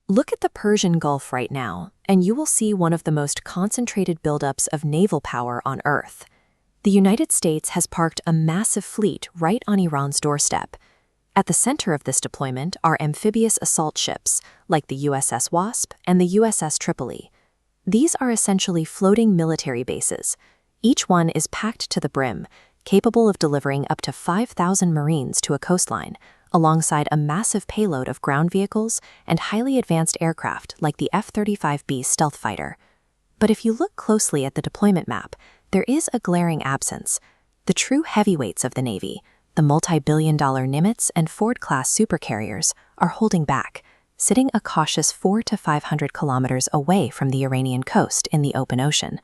Look at the Persian Gulf right now, and you will see one of the most concentrated buildups of naval power on Earth. The United States has parked a massive fleet right on Iran's doorstep. At the center of this deployment are amphibious assault ships, like the USS Wasp and the USS Tripoli. These are essentially floating military bases. Each one is packed to the brim, capable of delivering up to 5,000 Marines to a coastline, alongside a massive payload of ground vehicles and highly advanced aircraft like the F-35B stealth fighter. But if you look closely at the deployment map, there is a glaring absence. The true heavyweights of the Navy, the multi-billion-dollar Nimitz and Ford-class supercarriers, are holding back, sitting a cautious 400 to 500 kilometers away from the Iranian coast in the open ocean.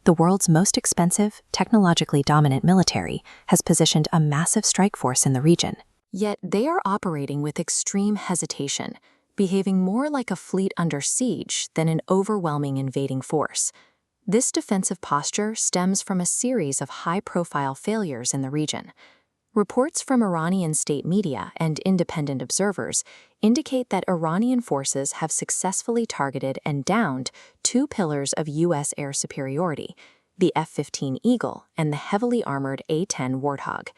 The world's most expensive, technologically dominant military has positioned a massive strike force in the region. Yet they are operating with extreme hesitation, behaving more like a fleet under siege than an overwhelming invading force. This defensive posture stems from a series of high-profile failures in the region. Reports from Iranian state media and independent observers indicate that Iranian forces have successfully targeted and downed two pillars of U.S. air superiority, the F-15 Eagle and the heavily armored A-10 Warthog.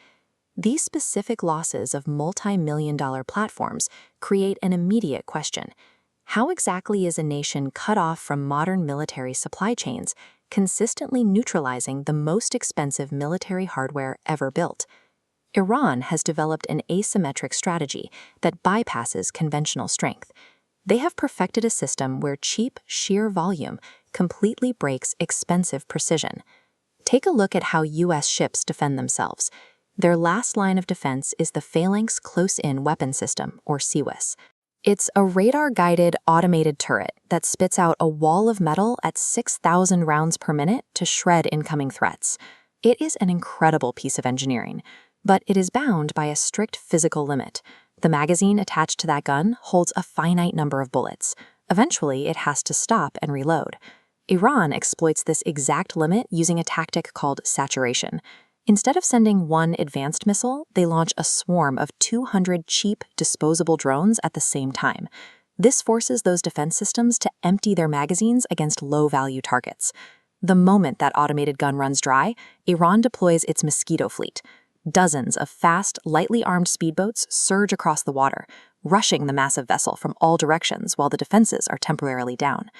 These specific losses of multi-million-dollar platforms create an immediate question. How exactly is a nation cut off from modern military supply chains, consistently neutralizing the most expensive military hardware ever built? Iran has developed an asymmetric strategy that bypasses conventional strength. They have perfected a system where cheap, sheer volume completely breaks expensive precision. Take a look at how U.S. ships defend themselves. Their last line of defense is the Phalanx Close-In Weapon System, or CIWS. It's a radar-guided automated turret that spits out a wall of metal at 6,000 rounds per minute to shred incoming threats. It is an incredible piece of engineering, but it is bound by a strict physical limit. The magazine attached to that gun holds a finite number of bullets. Eventually, it has to stop and reload. Iran exploits this exact limit using a tactic called saturation. Instead of sending one advanced missile, they launch a swarm of 200 cheap, disposable drones at the same time. This forces those defense systems to empty their magazines against low-value targets. The moment that automated gun runs dry, Iran deploys its Mosquito fleet. Dozens of fast, lightly armed speedboats surge across the water, rushing the massive vessel from all directions while the defenses are temporarily down.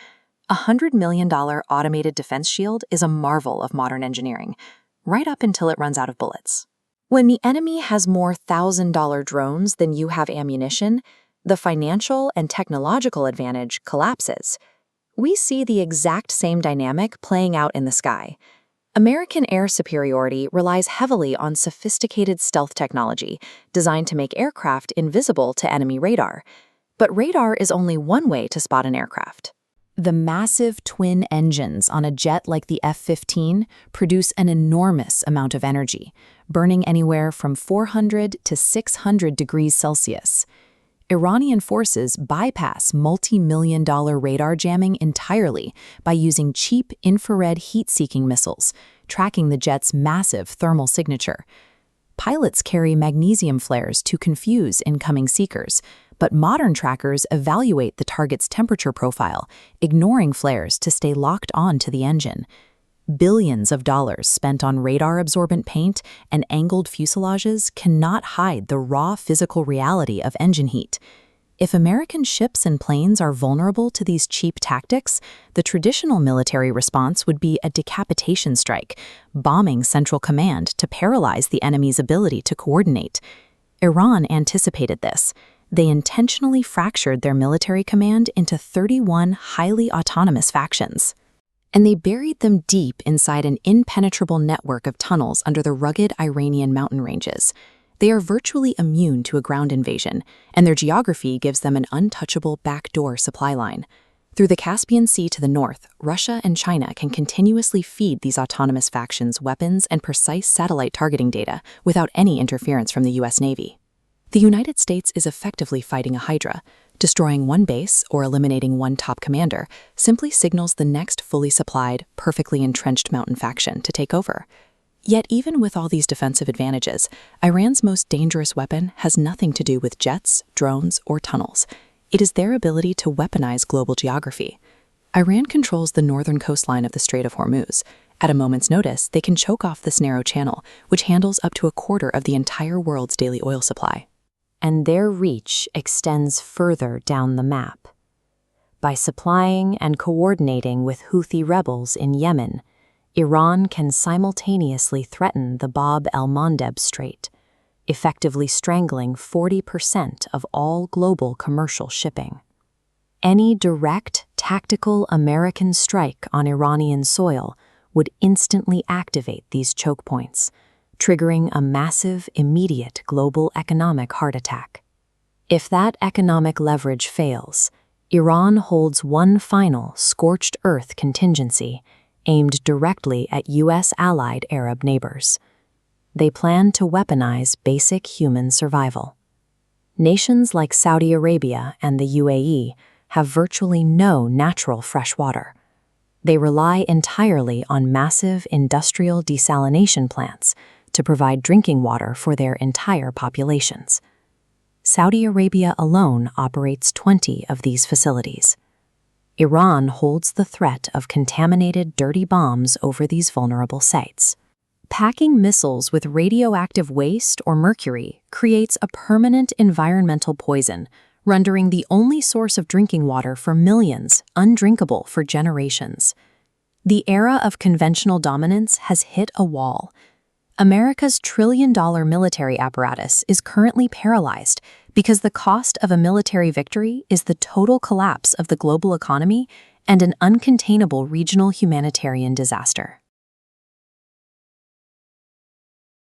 A $100 million automated defense shield is a marvel of modern engineering, right up until it runs out of bullets. When the enemy has more $1,000 drones than you have ammunition, the financial and technological advantage collapses. We see the exact same dynamic playing out in the sky. American air superiority relies heavily on sophisticated stealth technology designed to make aircraft invisible to enemy radar. But radar is only one way to spot an aircraft. The massive twin engines on a jet like the F-15 produce an enormous amount of energy, burning anywhere from 400 to 600 degrees Celsius. Iranian forces bypass multi-million-dollar radar jamming entirely by using cheap infrared heat-seeking missiles, tracking the jet's massive thermal signature. Pilots carry magnesium flares to confuse incoming seekers, but modern trackers evaluate the target's temperature profile, ignoring flares to stay locked on to the engine. Billions of dollars spent on radar-absorbent paint and angled fuselages cannot hide the raw physical reality of engine heat. If American ships and planes are vulnerable to these cheap tactics, the traditional military response would be a decapitation strike, bombing Central Command to paralyze the enemy's ability to coordinate. Iran anticipated this. They intentionally fractured their military command into 31 highly autonomous factions. And they buried them deep inside an impenetrable network of tunnels under the rugged Iranian mountain ranges. They are virtually immune to a ground invasion, and their geography gives them an untouchable backdoor supply line. Through the Caspian Sea to the north, Russia and China can continuously feed these autonomous factions weapons and precise satellite targeting data without any interference from the U.S. Navy. The United States is effectively fighting a hydra. Destroying one base or eliminating one top commander simply signals the next fully supplied, perfectly entrenched mountain faction to take over. Yet even with all these defensive advantages, Iran's most dangerous weapon has nothing to do with jets, drones, or tunnels. It is their ability to weaponize global geography. Iran controls the northern coastline of the Strait of Hormuz. At a moment's notice, they can choke off this narrow channel, which handles up to a quarter of the entire world's daily oil supply. And their reach extends further down the map. By supplying and coordinating with Houthi rebels in Yemen, Iran can simultaneously threaten the Bab el-Mandeb Strait, effectively strangling 40% of all global commercial shipping. Any direct, tactical American strike on Iranian soil would instantly activate these choke points, triggering a massive, immediate global economic heart attack. If that economic leverage fails, Iran holds one final scorched earth contingency aimed directly at U.S.-allied Arab neighbors. They plan to weaponize basic human survival. Nations like Saudi Arabia and the UAE have virtually no natural fresh water. They rely entirely on massive industrial desalination plants to provide drinking water for their entire populations. Saudi Arabia alone operates 20 of these facilities. Iran holds the threat of contaminated dirty bombs over these vulnerable sites. Packing missiles with radioactive waste or mercury creates a permanent environmental poison, rendering the only source of drinking water for millions undrinkable for generations. The era of conventional dominance has hit a wall. America's trillion-dollar military apparatus is currently paralyzed because the cost of a military victory is the total collapse of the global economy and an uncontainable regional humanitarian disaster.